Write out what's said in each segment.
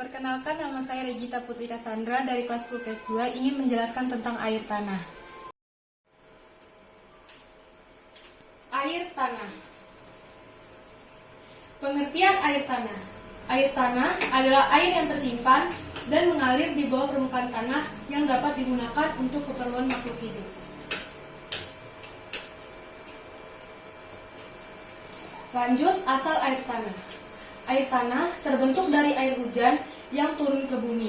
Perkenalkan, nama saya Regita Putri Cassandra dari kelas 10 PS2 ingin menjelaskan tentang air tanah. Air tanah. Pengertian air tanah. Air tanah adalah air yang tersimpan dan mengalir di bawah permukaan tanah yang dapat digunakan untuk keperluan makhluk hidup. Lanjut, asal air tanah. Air tanah terbentuk dari air hujan yang turun ke bumi.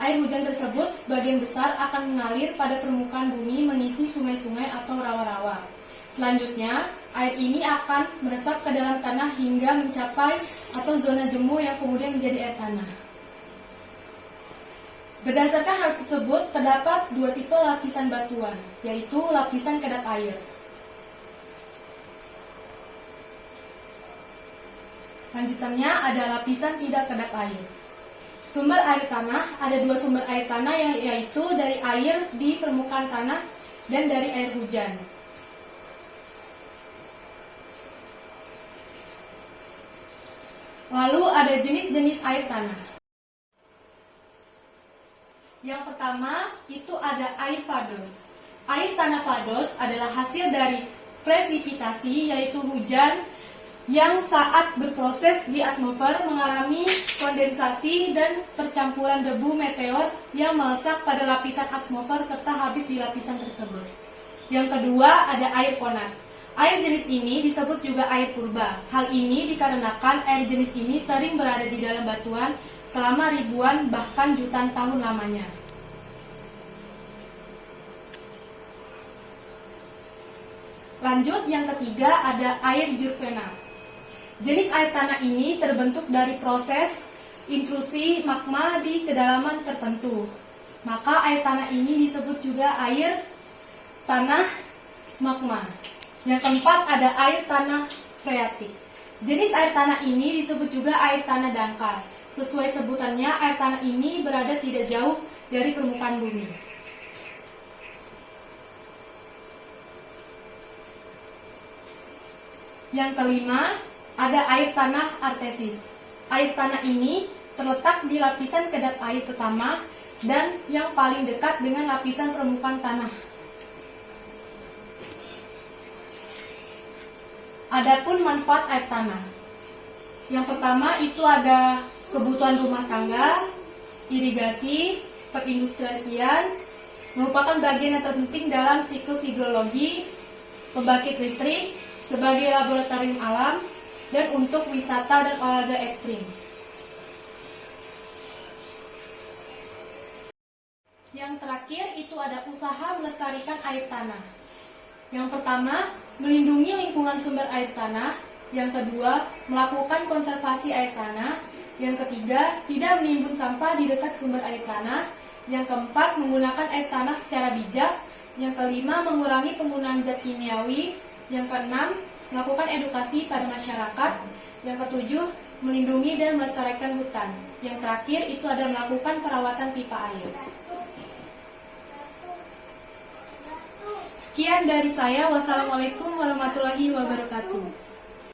Air hujan tersebut sebagian besar akan mengalir pada permukaan bumi mengisi sungai-sungai atau rawa-rawa. Selanjutnya, air ini akan meresap ke dalam tanah hingga mencapai atau zona jemu yang kemudian menjadi air tanah. Berdasarkan hal tersebut, terdapat dua tipe lapisan batuan, yaitu lapisan kedap air. Lanjutannya ada lapisan tidak kedap air. Sumber air tanah, ada dua sumber air tanah yaitu dari air di permukaan tanah dan dari air hujan. Lalu ada jenis-jenis air tanah. Yang pertama itu ada air pados. Air tanah pados adalah hasil dari presipitasi, yaitu hujan yang saat berproses di atmosfer mengalami kondensasi dan percampuran debu meteor yang melesak pada lapisan atmosfer serta habis di lapisan tersebut. Yang kedua ada air konat. Air jenis ini disebut juga air purba. Hal ini dikarenakan air jenis ini sering berada di dalam batuan selama ribuan bahkan jutaan tahun lamanya. Lanjut, yang ketiga ada air jurfena. Jenis air tanah ini terbentuk dari proses intrusi magma di kedalaman tertentu. Maka air tanah ini disebut juga air tanah magma. Yang keempat ada air tanah freatik. Jenis air tanah ini disebut juga air tanah dangkal. Sesuai sebutannya, air tanah ini berada tidak jauh dari permukaan bumi. Yang kelima ada air tanah artesis. Air tanah ini terletak di lapisan kedap air pertama dan yang paling dekat dengan lapisan permukaan tanah. Adapun manfaat air tanah. Yang pertama itu ada kebutuhan rumah tangga, irigasi, perindustriasian, merupakan bagian yang terpenting dalam siklus hidrologi, pembangkit listrik, sebagai laboratorium alam, dan untuk wisata dan olahraga ekstrim. Yang terakhir itu ada usaha melestarikan air tanah. Yang pertama, melindungi lingkungan sumber air tanah. Yang kedua, melakukan konservasi air tanah. Yang ketiga, tidak menimbun sampah di dekat sumber air tanah. Yang keempat, menggunakan air tanah secara bijak. Yang kelima, mengurangi penggunaan zat kimiawi. Yang keenam, melakukan edukasi pada masyarakat. Yang ketujuh, melindungi dan melestarikan hutan. Yang terakhir itu ada melakukan perawatan pipa air. Sekian dari saya. Wassalamualaikum warahmatullahi wabarakatuh.